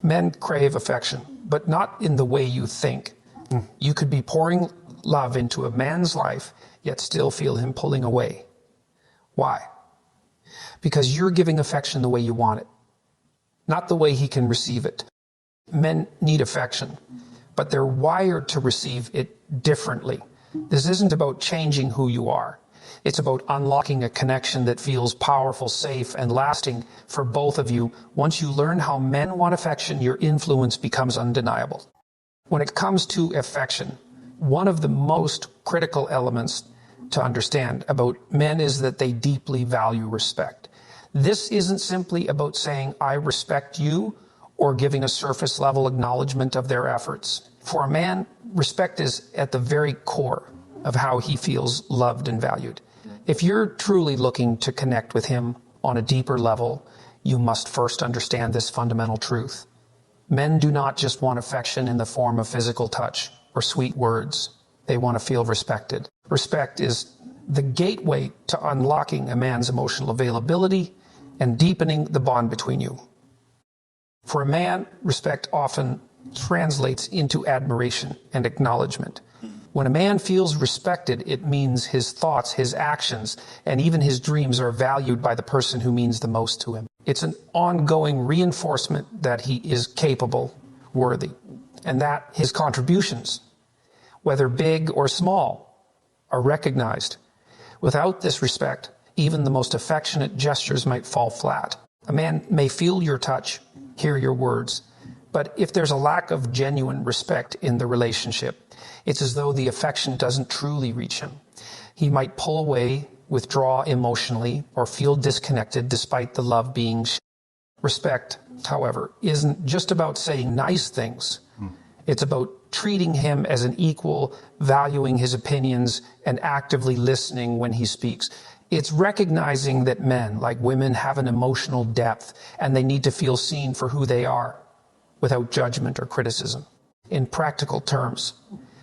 Men crave affection, but not in the way you think. You could be pouring love into a man's life, yet still feel him pulling away. Why? Because you're giving affection the way you want it, not the way he can receive it. Men need affection, but they're wired to receive it differently. This isn't about changing who you are. It's about unlocking a connection that feels powerful, safe, and lasting for both of you. Once you learn how men want affection, your influence becomes undeniable. When it comes to affection, one of the most critical elements to understand about men is that they deeply value respect. This isn't simply about saying, I respect you, or giving a surface level acknowledgement of their efforts. For a man, respect is at the very core of how he feels loved and valued. If you're truly looking to connect with him on a deeper level, you must first understand this fundamental truth. Men do not just want affection in the form of physical touch or sweet words. They want to feel respected. Respect is the gateway to unlocking a man's emotional availability and deepening the bond between you. For a man, respect often translates into admiration and acknowledgement. When a man feels respected, it means his thoughts, his actions, and even his dreams are valued by the person who means the most to him. It's an ongoing reinforcement that he is capable, worthy, and that his contributions, whether big or small, are recognized. Without this respect, even the most affectionate gestures might fall flat. A man may feel your touch, hear your words, but if there's a lack of genuine respect in the relationship, it's as though the affection doesn't truly reach him. He might pull away, withdraw emotionally, or feel disconnected despite the love being shared. Respect, however, isn't just about saying nice things. It's about treating him as an equal, valuing his opinions, and actively listening when he speaks. It's recognizing that men, like women, have an emotional depth, and they need to feel seen for who they are, without judgment or criticism. In practical terms,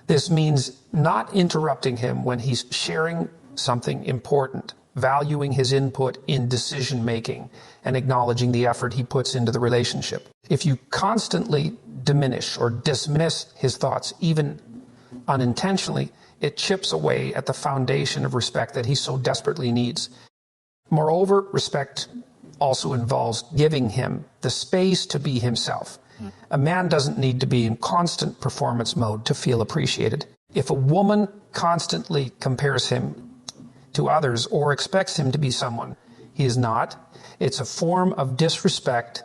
this means not interrupting him when he's sharing something important, valuing his input in decision-making, and acknowledging the effort he puts into the relationship. If you constantly diminish or dismiss his thoughts, even unintentionally, it chips away at the foundation of respect that he so desperately needs. Moreover, respect also involves giving him the space to be himself. A man doesn't need to be in constant performance mode to feel appreciated. If a woman constantly compares him to others or expects him to be someone he is not, it's a form of disrespect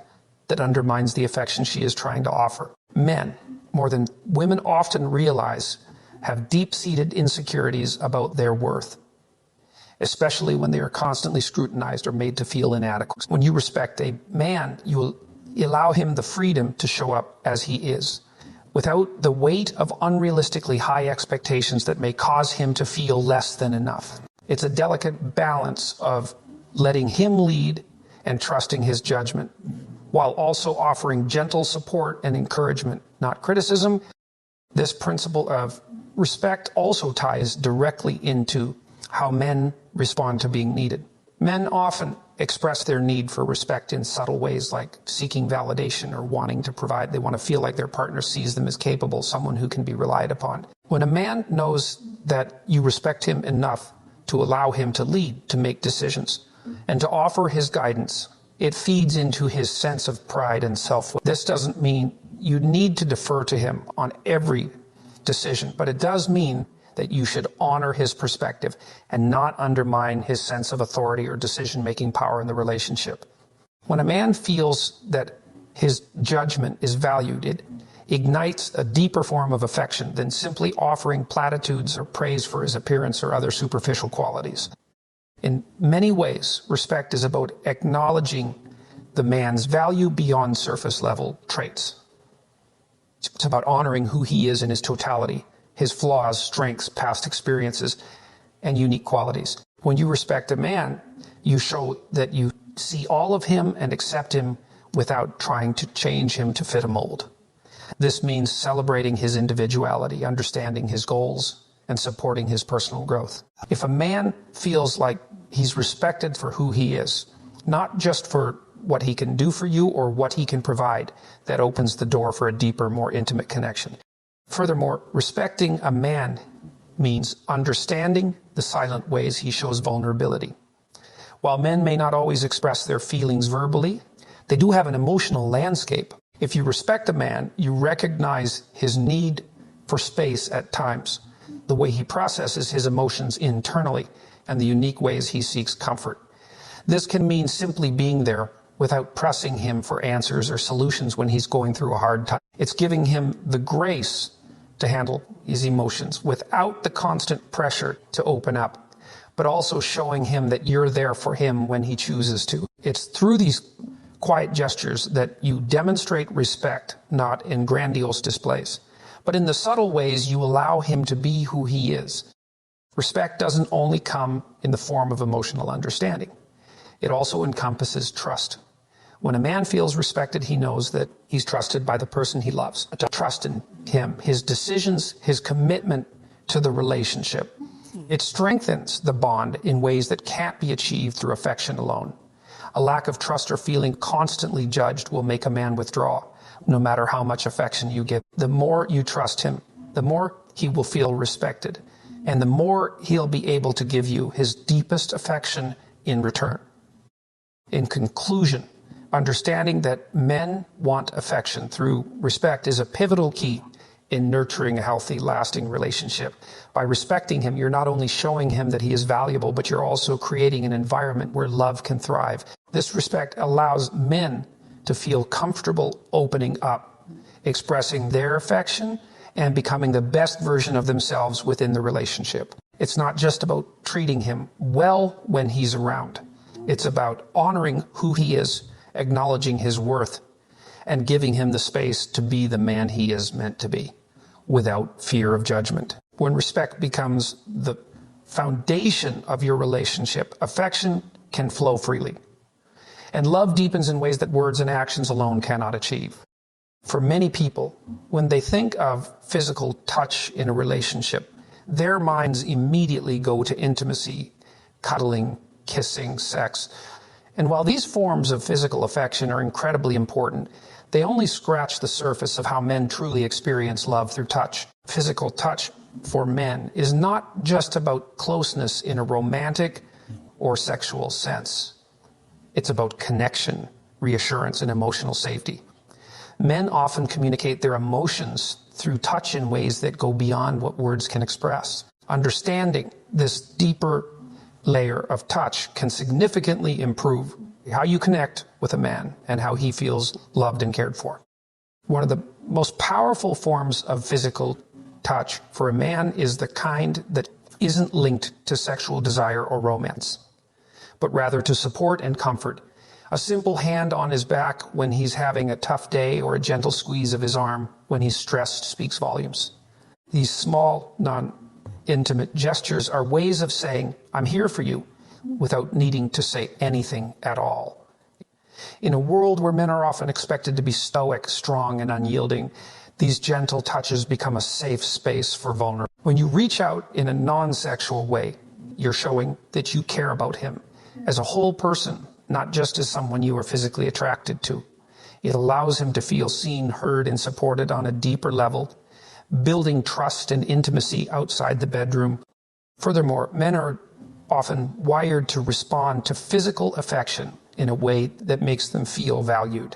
that undermines the affection she is trying to offer. Men, more than women often realize, have deep-seated insecurities about their worth, especially when they are constantly scrutinized or made to feel inadequate. When you respect a man, you will allow him the freedom to show up as he is, without the weight of unrealistically high expectations that may cause him to feel less than enough. It's a delicate balance of letting him lead and trusting his judgment, while also offering gentle support and encouragement, not criticism. This principle of respect also ties directly into how men respond to being needed. Men often express their need for respect in subtle ways, like seeking validation or wanting to provide. They want to feel like their partner sees them as capable, someone who can be relied upon. When a man knows that you respect him enough to allow him to lead, to make decisions, and to offer his guidance, it feeds into his sense of pride and self-worth. This doesn't mean you need to defer to him on every decision, but it does mean that you should honor his perspective and not undermine his sense of authority or decision-making power in the relationship. When a man feels that his judgment is valued, it ignites a deeper form of affection than simply offering platitudes or praise for his appearance or other superficial qualities. In many ways, respect is about acknowledging the man's value beyond surface-level traits. It's about honoring who he is in his totality, his flaws, strengths, past experiences, and unique qualities. When you respect a man, you show that you see all of him and accept him without trying to change him to fit a mold. This means celebrating his individuality, understanding his goals, and supporting his personal growth. If a man feels like he's respected for who he is, not just for what he can do for you or what he can provide that opens the door for a deeper, more intimate connection. Furthermore, respecting a man means understanding the silent ways he shows vulnerability. While men may not always express their feelings verbally, they do have an emotional landscape. If you respect a man, you recognize his need for space at times, the way he processes his emotions internally, and the unique ways he seeks comfort. This can mean simply being there without pressing him for answers or solutions when he's going through a hard time. It's giving him the grace to handle his emotions without the constant pressure to open up, but also showing him that you're there for him when he chooses to. It's through these quiet gestures that you demonstrate respect, not in grandiose displays, but in the subtle ways you allow him to be who he is. Respect doesn't only come in the form of emotional understanding. It also encompasses trust. When a man feels respected, he knows that he's trusted by the person he loves. To trust in him, his decisions, his commitment to the relationship. It strengthens the bond in ways that can't be achieved through affection alone. A lack of trust or feeling constantly judged will make a man withdraw, no matter how much affection you give. The more you trust him, the more he will feel respected, and the more he'll be able to give you his deepest affection in return. In conclusion, understanding that men want affection through respect is a pivotal key in nurturing a healthy, lasting relationship. By respecting him, you're not only showing him that he is valuable, but you're also creating an environment where love can thrive. This respect allows men to feel comfortable opening up, expressing their affection, and becoming the best version of themselves within the relationship. It's not just about treating him well when he's around. It's about honoring who he is, acknowledging his worth, and giving him the space to be the man he is meant to be, without fear of judgment. When respect becomes the foundation of your relationship, affection can flow freely. And love deepens in ways that words and actions alone cannot achieve. For many people, when they think of physical touch in a relationship, their minds immediately go to intimacy, cuddling, kissing, sex. And while these forms of physical affection are incredibly important, they only scratch the surface of how men truly experience love through touch. Physical touch for men is not just about closeness in a romantic or sexual sense. It's about connection, reassurance, and emotional safety. Men often communicate their emotions through touch in ways that go beyond what words can express. Understanding this deeper layer of touch can significantly improve how you connect with a man and how he feels loved and cared for. One of the most powerful forms of physical touch for a man is the kind that isn't linked to sexual desire or romance, but rather to support and comfort. A simple hand on his back when he's having a tough day, or a gentle squeeze of his arm when he's stressed, speaks volumes. These small, non-intimate gestures are ways of saying, "I'm here for you," without needing to say anything at all. In a world where men are often expected to be stoic, strong, and unyielding, these gentle touches become a safe space for vulnerability. When you reach out in a non-sexual way, you're showing that you care about him as a whole person, not just as someone you are physically attracted to. It allows him to feel seen, heard, and supported on a deeper level, building trust and intimacy outside the bedroom. Furthermore, men are often wired to respond to physical affection in a way that makes them feel valued.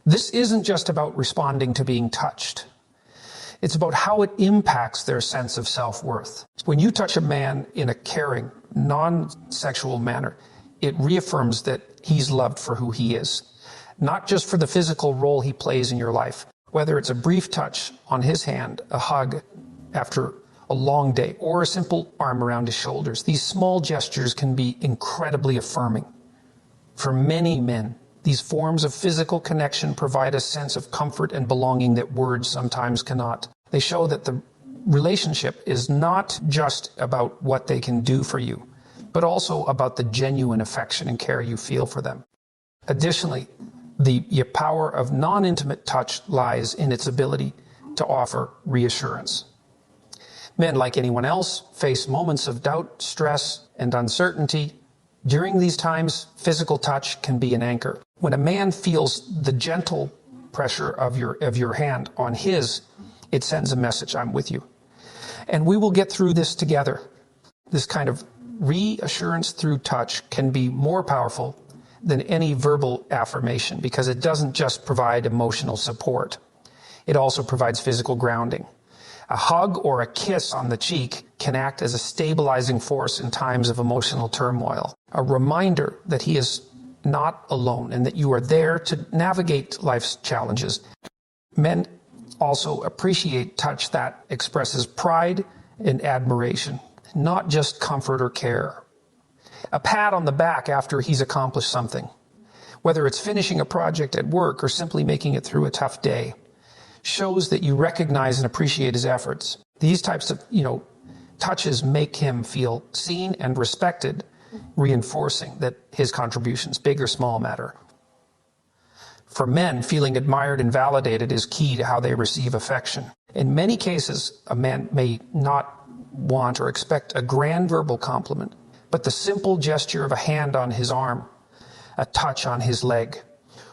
This isn't just about responding to being touched. It's about how it impacts their sense of self-worth. When you touch a man in a caring, non-sexual manner, it reaffirms that he's loved for who he is, not just for the physical role he plays in your life. Whether it's a brief touch on his hand, a hug after a long day, or a simple arm around his shoulders, these small gestures can be incredibly affirming. For many men, these forms of physical connection provide a sense of comfort and belonging that words sometimes cannot. They show that the relationship is not just about what they can do for you, but also about the genuine affection and care you feel for them. Additionally, the power of non-intimate touch lies in its ability to offer reassurance. Men, like anyone else, face moments of doubt, stress, and uncertainty. During these times, physical touch can be an anchor. When a man feels the gentle pressure of your hand on his, it sends a message, I'm with you. And we will get through this together. This kind of reassurance through touch can be more powerful than any verbal affirmation because it doesn't just provide emotional support. It also provides physical grounding. A hug or a kiss on the cheek can act as a stabilizing force in times of emotional turmoil, a reminder that he is not alone and that you are there to navigate life's challenges. Men also appreciate touch that expresses pride and admiration, not just comfort or care. A pat on the back after he's accomplished something, whether it's finishing a project at work or simply making it through a tough day, shows that you recognize and appreciate his efforts. These types of, touches make him feel seen and respected, reinforcing that his contributions, big or small, matter. For men, feeling admired and validated is key to how they receive affection. In many cases, a man may not want or expect a grand verbal compliment, but the simple gesture of a hand on his arm, a touch on his leg,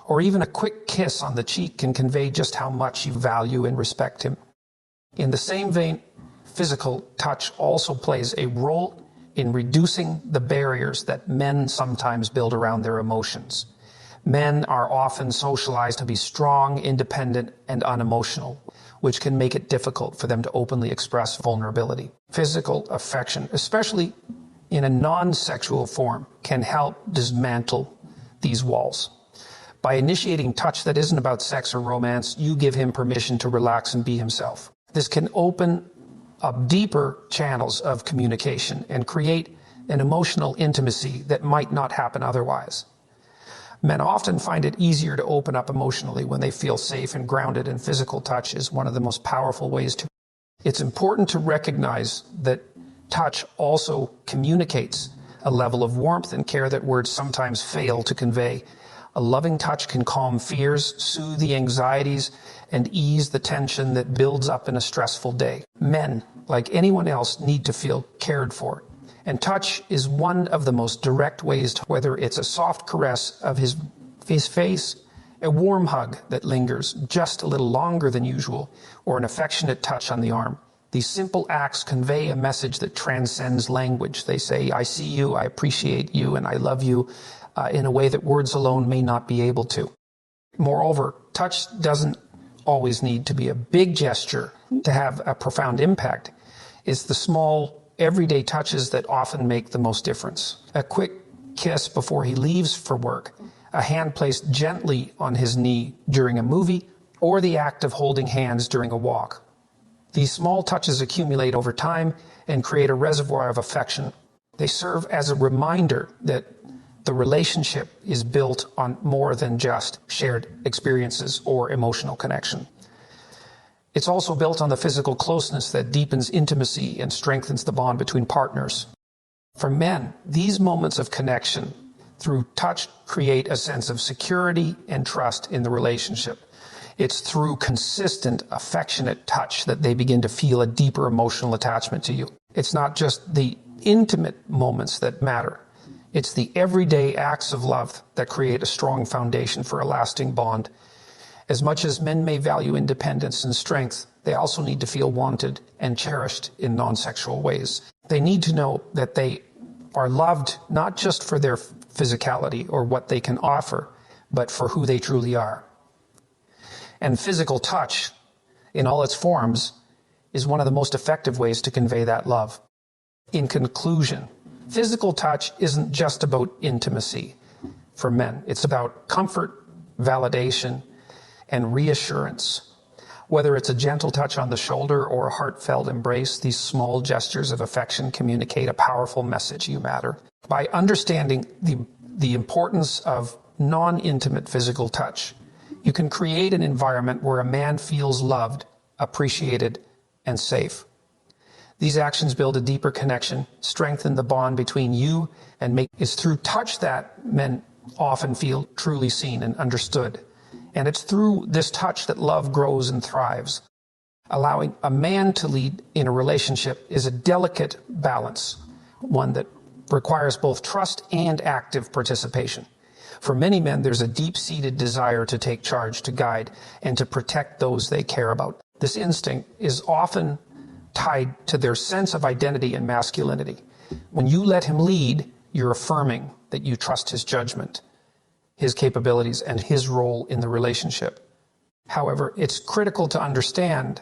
or even a quick kiss on the cheek can convey just how much you value and respect him. In the same vein, physical touch also plays a role in reducing the barriers that men sometimes build around their emotions. Men are often socialized to be strong, independent, and unemotional, which can make it difficult for them to openly express vulnerability. Physical affection, especially in a non-sexual form, can help dismantle these walls. By initiating touch that isn't about sex or romance, you give him permission to relax and be himself. This can open up deeper channels of communication and create an emotional intimacy that might not happen otherwise. Men often find it easier to open up emotionally when they feel safe and grounded, and physical touch is one of the most powerful ways to. It's important to recognize that touch also communicates a level of warmth and care that words sometimes fail to convey. A loving touch can calm fears, soothe the anxieties, and ease the tension that builds up in a stressful day. Men, like anyone else, need to feel cared for. And touch is one of the most direct ways to, whether it's a soft caress of his face, a warm hug that lingers just a little longer than usual, or an affectionate touch on the arm. These simple acts convey a message that transcends language. They say, I see you, I appreciate you, and I love you, in a way that words alone may not be able to. Moreover, touch doesn't always need to be a big gesture to have a profound impact. It's the small, everyday touches that often make the most difference. A quick kiss before he leaves for work, a hand placed gently on his knee during a movie, or the act of holding hands during a walk. These small touches accumulate over time and create a reservoir of affection. They serve as a reminder that the relationship is built on more than just shared experiences or emotional connection. It's also built on the physical closeness that deepens intimacy and strengthens the bond between partners. For men, these moments of connection through touch create a sense of security and trust in the relationship. It's through consistent, affectionate touch that they begin to feel a deeper emotional attachment to you. It's not just the intimate moments that matter. It's the everyday acts of love that create a strong foundation for a lasting bond. As much as men may value independence and strength, they also need to feel wanted and cherished in non-sexual ways. They need to know that they are loved not just for their physicality or what they can offer, but for who they truly are. And physical touch, in all its forms, is one of the most effective ways to convey that love. In conclusion, physical touch isn't just about intimacy for men. It's about comfort, validation, and reassurance. Whether it's a gentle touch on the shoulder or a heartfelt embrace, these small gestures of affection communicate a powerful message: you matter. By understanding the importance of non-intimate physical touch, you can create an environment where a man feels loved, appreciated, and safe. These actions build a deeper connection, strengthen the bond between you and make. It's through touch that men often feel truly seen and understood. And it's through this touch that love grows and thrives. Allowing a man to lead in a relationship is a delicate balance, one that requires both trust and active participation. For many men, there's a deep-seated desire to take charge, to guide, and to protect those they care about. This instinct is often tied to their sense of identity and masculinity. When you let him lead, you're affirming that you trust his judgment, his capabilities, and his role in the relationship. However, it's critical to understand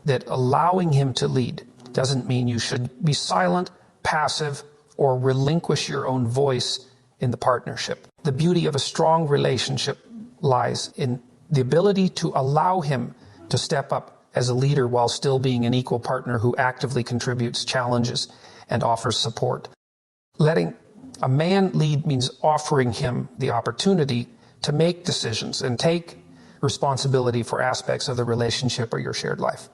that allowing him to lead doesn't mean you should be silent, passive, or relinquish your own voice in the partnership. The beauty of a strong relationship lies in the ability to allow him to step up as a leader while still being an equal partner who actively contributes, challenges, and offers support. Letting a man lead means offering him the opportunity to make decisions and take responsibility for aspects of the relationship or your shared life.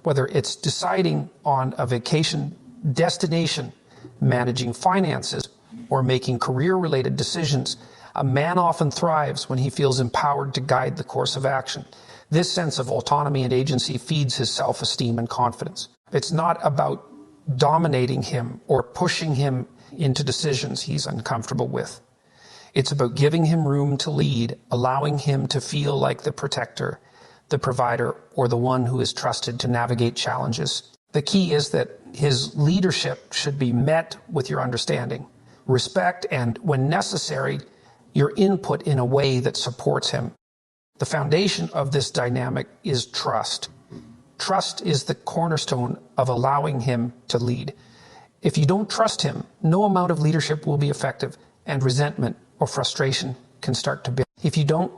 Whether it's deciding on a vacation destination, managing finances, or making career-related decisions, a man often thrives when he feels empowered to guide the course of action. This sense of autonomy and agency feeds his self-esteem and confidence. It's not about dominating him or pushing him into decisions he's uncomfortable with. It's about giving him room to lead, allowing him to feel like the protector, the provider, or the one who is trusted to navigate challenges. The key is that his leadership should be met with your understanding, respect, and, when necessary, your input in a way that supports him. The foundation of this dynamic is trust. Trust is the cornerstone of allowing him to lead. If you don't trust him, no amount of leadership will be effective, and resentment or frustration can start to build. If you don't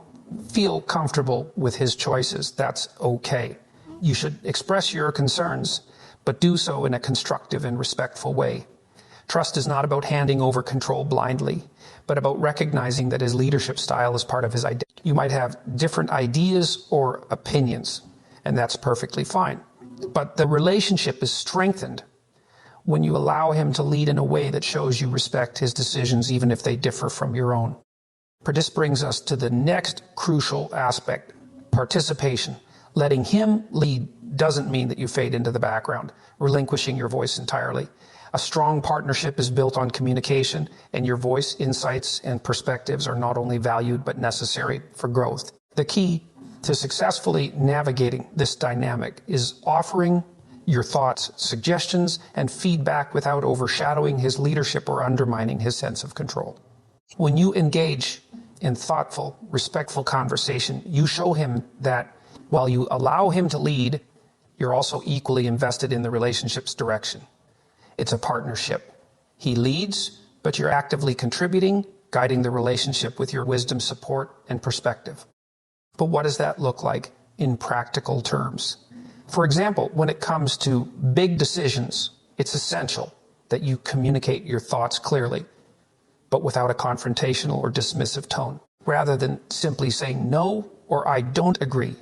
feel comfortable with his choices, that's okay. You should express your concerns, but do so in a constructive and respectful way. Trust is not about handing over control blindly, but about recognizing that his leadership style is part of his identity. You might have different ideas or opinions, and that's perfectly fine. But the relationship is strengthened when you allow him to lead in a way that shows you respect his decisions, even if they differ from your own. This brings us to the next crucial aspect: participation. Letting him lead doesn't mean that you fade into the background, relinquishing your voice entirely. A strong partnership is built on communication, and your voice, insights, and perspectives are not only valued but necessary for growth. The key to successfully navigating this dynamic is offering your thoughts, suggestions, and feedback without overshadowing his leadership or undermining his sense of control. When you engage in thoughtful, respectful conversation, you show him that while you allow him to lead, you're also equally invested in the relationship's direction. It's a partnership. He leads, but you're actively contributing, guiding the relationship with your wisdom, support, and perspective. But what does that look like in practical terms? For example, when it comes to big decisions, it's essential that you communicate your thoughts clearly, but without a confrontational or dismissive tone. Rather than simply saying no or I don't agree,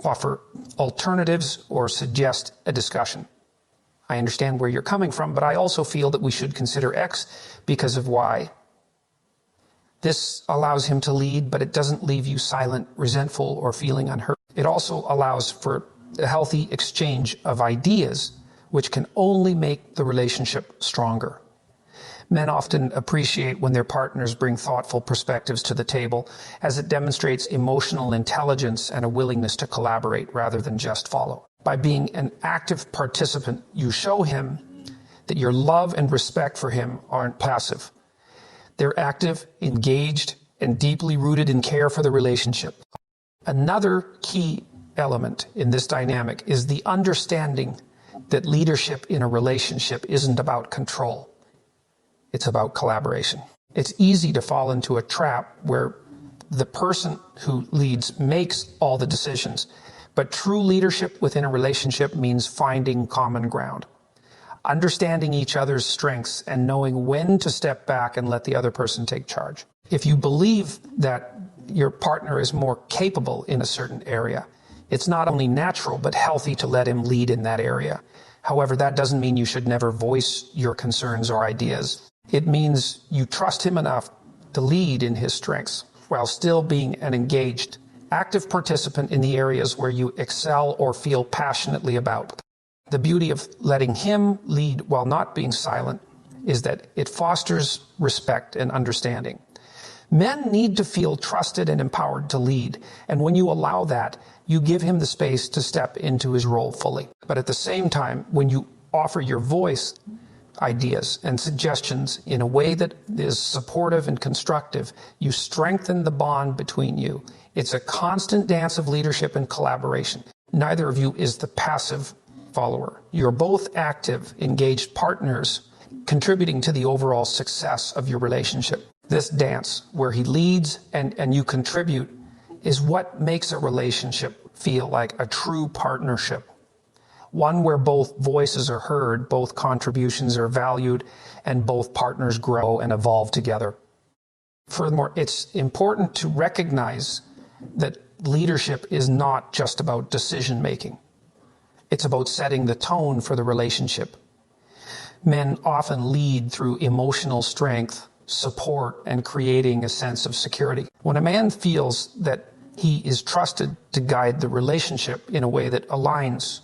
offer alternatives or suggest a discussion. I understand where you're coming from, but I also feel that we should consider X because of Y. This allows him to lead, but it doesn't leave you silent, resentful, or feeling unheard. It also allows for a healthy exchange of ideas, which can only make the relationship stronger. Men often appreciate when their partners bring thoughtful perspectives to the table, as it demonstrates emotional intelligence and a willingness to collaborate rather than just follow. By being an active participant, you show him that your love and respect for him aren't passive. They're active, engaged, and deeply rooted in care for the relationship. Another key element in this dynamic is the understanding that leadership in a relationship isn't about control. It's about collaboration. It's easy to fall into a trap where the person who leads makes all the decisions, but true leadership within a relationship means finding common ground, understanding each other's strengths, and knowing when to step back and let the other person take charge. If you believe that your partner is more capable in a certain area, it's not only natural but healthy to let him lead in that area. However, that doesn't mean you should never voice your concerns or ideas. It means you trust him enough to lead in his strengths while still being an engaged, active participant in the areas where you excel or feel passionately about. The beauty of letting him lead while not being silent is that it fosters respect and understanding. Men need to feel trusted and empowered to lead, and when you allow that, you give him the space to step into his role fully. But at the same time, when you offer your voice, ideas, and suggestions in a way that is supportive and constructive, you strengthen the bond between you. It's a constant dance of leadership and collaboration. Neither of you is the passive follower. You're both active, engaged partners, contributing to the overall success of your relationship. This dance, where he leads and you contribute, is what makes a relationship feel like a true partnership. One where both voices are heard, both contributions are valued, and both partners grow and evolve together. Furthermore, it's important to recognize that leadership is not just about decision making. It's about setting the tone for the relationship. Men often lead through emotional strength, support, and creating a sense of security. When a man feels that he is trusted to guide the relationship in a way that aligns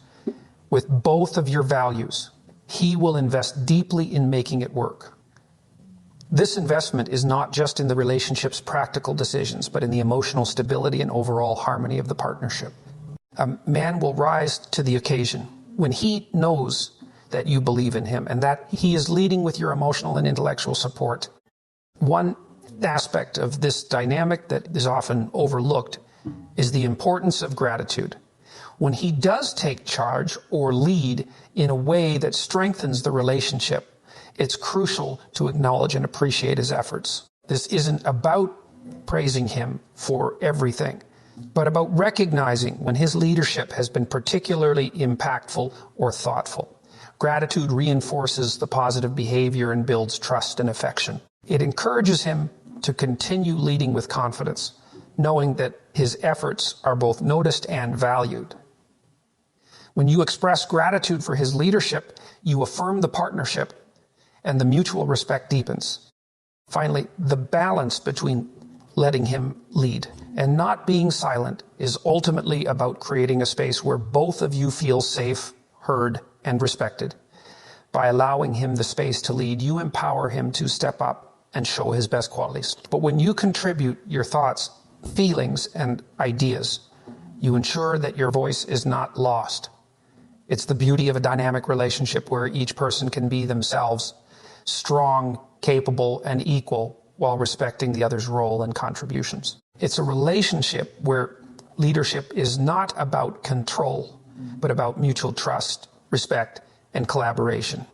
with both of your values, he will invest deeply in making it work. This investment is not just in the relationship's practical decisions, but in the emotional stability and overall harmony of the partnership. A man will rise to the occasion when he knows that you believe in him and that he is leading with your emotional and intellectual support. One aspect of this dynamic that is often overlooked is the importance of gratitude. When he does take charge or lead in a way that strengthens the relationship, it's crucial to acknowledge and appreciate his efforts. This isn't about praising him for everything, but about recognizing when his leadership has been particularly impactful or thoughtful. Gratitude reinforces the positive behavior and builds trust and affection. It encourages him to continue leading with confidence, knowing that his efforts are both noticed and valued. When you express gratitude for his leadership, you affirm the partnership and the mutual respect deepens. Finally, the balance between letting him lead and not being silent is ultimately about creating a space where both of you feel safe, heard, and respected. By allowing him the space to lead, you empower him to step up and show his best qualities. But when you contribute your thoughts, feelings, and ideas, you ensure that your voice is not lost. It's the beauty of a dynamic relationship where each person can be themselves, strong, capable, and equal, while respecting the other's role and contributions. It's a relationship where leadership is not about control, but about mutual trust, respect, and collaboration.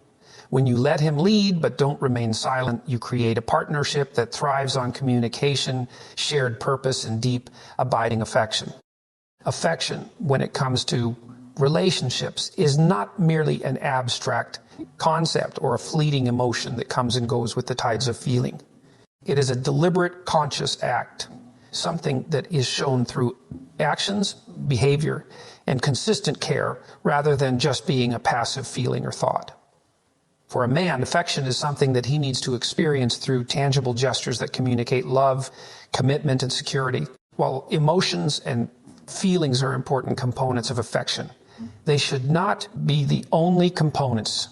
When you let him lead but don't remain silent, you create a partnership that thrives on communication, shared purpose, and deep, abiding affection. Affection, when it comes to relationships, is not merely an abstract concept or a fleeting emotion that comes and goes with the tides of feeling. It is a deliberate, conscious act, something that is shown through actions, behavior, and consistent care, rather than just being a passive feeling or thought. For a man, affection is something that he needs to experience through tangible gestures that communicate love, commitment, and security. While emotions and feelings are important components of affection, they should not be the only components.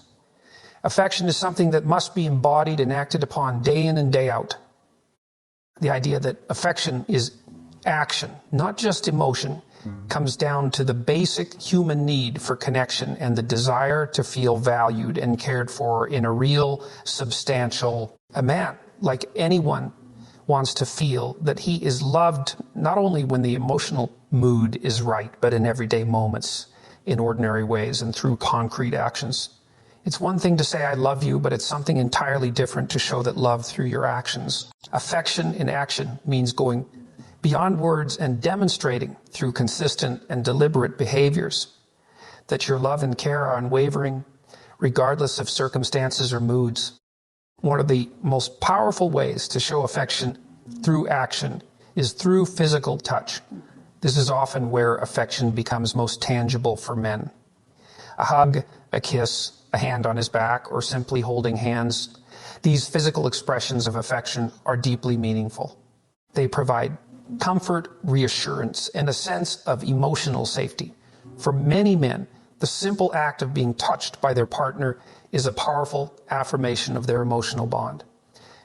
Affection is something that must be embodied and acted upon day in and day out. The idea that affection is action, not just emotion, comes down to the basic human need for connection and the desire to feel valued and cared for in a real, substantial. A man, like anyone, wants to feel that he is loved not only when the emotional mood is right, but in everyday moments, in ordinary ways, and through concrete actions. It's one thing to say, "I love you," but it's something entirely different to show that love through your actions. Affection in action means going beyond words and demonstrating through consistent and deliberate behaviors that your love and care are unwavering, regardless of circumstances or moods. One of the most powerful ways to show affection through action is through physical touch. This is often where affection becomes most tangible for men. A hug, a kiss, a hand on his back, or simply holding hands. These physical expressions of affection are deeply meaningful. They provide comfort, reassurance, and a sense of emotional safety. For many men, the simple act of being touched by their partner is a powerful affirmation of their emotional bond.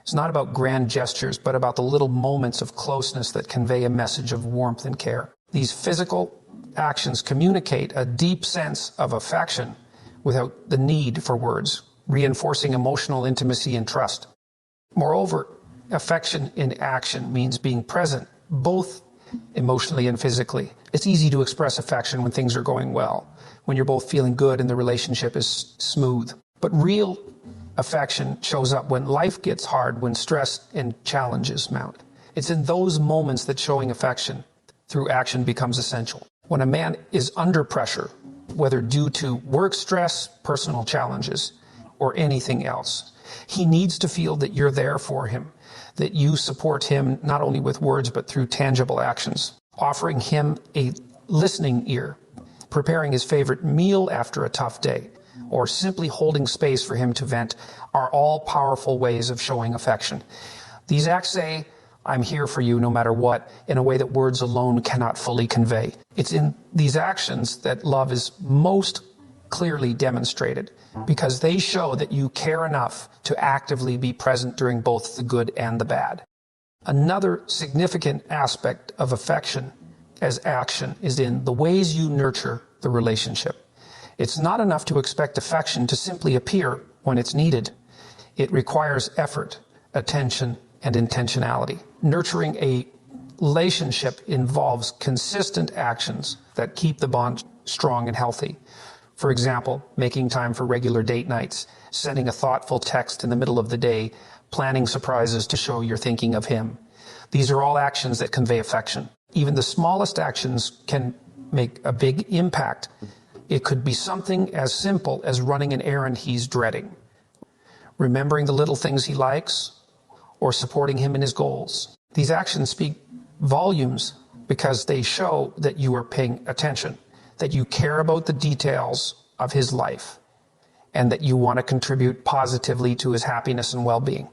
It's not about grand gestures, but about the little moments of closeness that convey a message of warmth and care. These physical actions communicate a deep sense of affection without the need for words, reinforcing emotional intimacy and trust. Moreover, affection in action means being present, both emotionally and physically. It's easy to express affection when things are going well, when you're both feeling good and the relationship is smooth. But real affection shows up when life gets hard, when stress and challenges mount. It's in those moments that showing affection through action becomes essential. When a man is under pressure, whether due to work stress, personal challenges, or anything else, he needs to feel that you're there for him, that you support him not only with words but through tangible actions. Offering him a listening ear, preparing his favorite meal after a tough day, or simply holding space for him to vent are all powerful ways of showing affection. These acts say, "I'm here for you no matter what," in a way that words alone cannot fully convey. It's in these actions that love is most clearly demonstrated, because they show that you care enough to actively be present during both the good and the bad. Another significant aspect of affection as action is in the ways you nurture the relationship. It's not enough to expect affection to simply appear when it's needed. It requires effort, attention, and intentionality. Nurturing a relationship involves consistent actions that keep the bond strong and healthy. For example, making time for regular date nights, sending a thoughtful text in the middle of the day, planning surprises to show you're thinking of him. These are all actions that convey affection. Even the smallest actions can make a big impact. It could be something as simple as running an errand he's dreading, remembering the little things he likes, or supporting him in his goals. These actions speak volumes because they show that you are paying attention, that you care about the details of his life, and that you want to contribute positively to his happiness and well-being.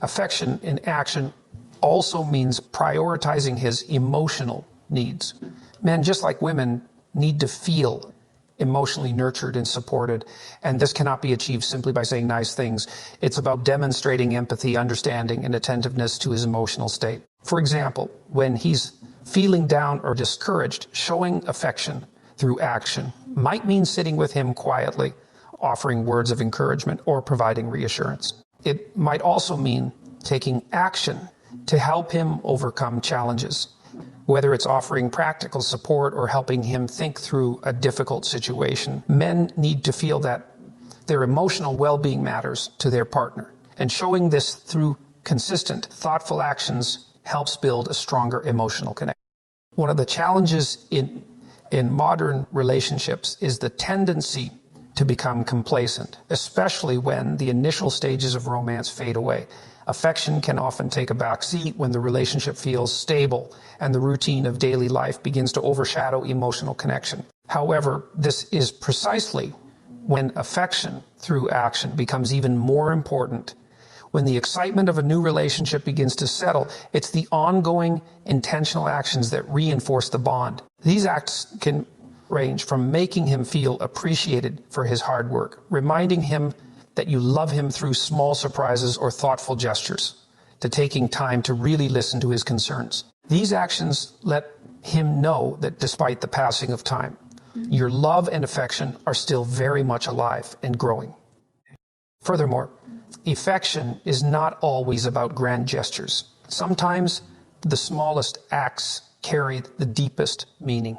Affection in action also means prioritizing his emotional needs. Men, just like women, need to feel emotionally nurtured and supported, and this cannot be achieved simply by saying nice things. It's about demonstrating empathy, understanding, and attentiveness to his emotional state. For example, when he's feeling down or discouraged, showing affection through action might mean sitting with him quietly, offering words of encouragement, or providing reassurance. It might also mean taking action to help him overcome challenges, whether it's offering practical support or helping him think through a difficult situation. Men need to feel that their emotional well-being matters to their partner, and showing this through consistent, thoughtful actions helps build a stronger emotional connection. One of the challenges in modern relationships is the tendency to become complacent, especially when the initial stages of romance fade away. Affection can often take a back seat when the relationship feels stable and the routine of daily life begins to overshadow emotional connection. However, this is precisely when affection through action becomes even more important. When the excitement of a new relationship begins to settle, it's the ongoing intentional actions that reinforce the bond. These acts can range from making him feel appreciated for his hard work, reminding him that you love him through small surprises or thoughtful gestures, to taking time to really listen to his concerns. These actions let him know that despite the passing of time, your love and affection are still very much alive and growing. Furthermore, affection is not always about grand gestures. Sometimes the smallest acts carry the deepest meaning.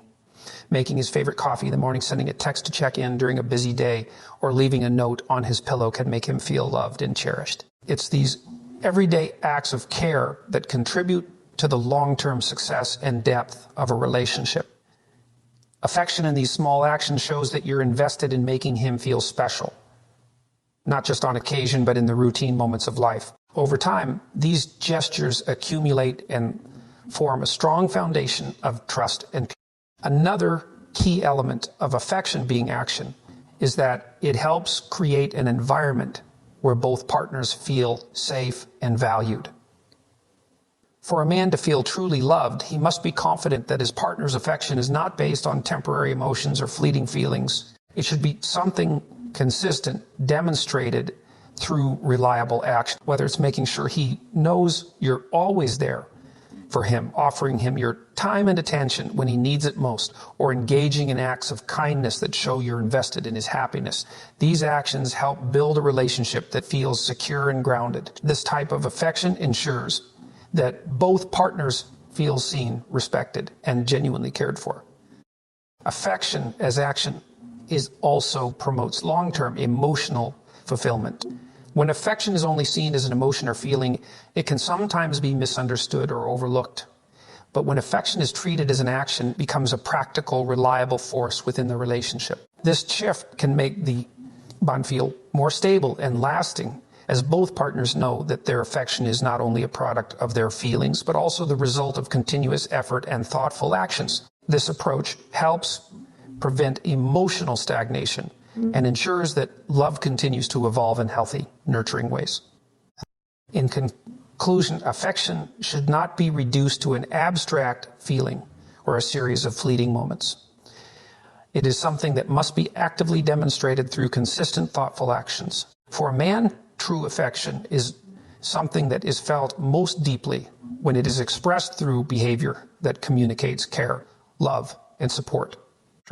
Making his favorite coffee in the morning, sending a text to check in during a busy day, or leaving a note on his pillow can make him feel loved and cherished. It's these everyday acts of care that contribute to the long-term success and depth of a relationship. Affection in these small actions shows that you're invested in making him feel special, not just on occasion, but in the routine moments of life. Over time, these gestures accumulate and form a strong foundation of trust and. Another key element of affection being action is that it helps create an environment where both partners feel safe and valued. For a man to feel truly loved, he must be confident that his partner's affection is not based on temporary emotions or fleeting feelings. It should be something consistent, demonstrated through reliable action, whether it's making sure he knows you're always there for him, offering him your time and attention when he needs it most, or engaging in acts of kindness that show you're invested in his happiness. These actions help build a relationship that feels secure and grounded. This type of affection ensures that both partners feel seen, respected, and genuinely cared for. Affection as action also promotes long-term emotional fulfillment. When affection is only seen as an emotion or feeling, it can sometimes be misunderstood or overlooked. But when affection is treated as an action, it becomes a practical, reliable force within the relationship. This shift can make the bond feel more stable and lasting, as both partners know that their affection is not only a product of their feelings, but also the result of continuous effort and thoughtful actions. This approach helps prevent emotional stagnation and ensures that love continues to evolve in healthy, nurturing ways. In conclusion, affection should not be reduced to an abstract feeling or a series of fleeting moments. It is something that must be actively demonstrated through consistent, thoughtful actions. For a man, true affection is something that is felt most deeply when it is expressed through behavior that communicates care, love, and support.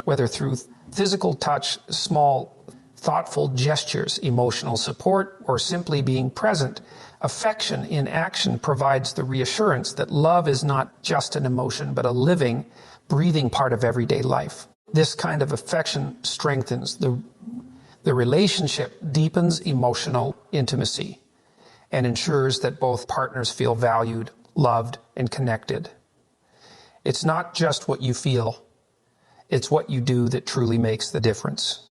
Whether through physical touch, small, thoughtful gestures, emotional support, or simply being present, affection in action provides the reassurance that love is not just an emotion, but a living, breathing part of everyday life. This kind of affection strengthens the relationship, deepens emotional intimacy, and ensures that both partners feel valued, loved, and connected. It's not just what you feel, it's what you do that truly makes the difference.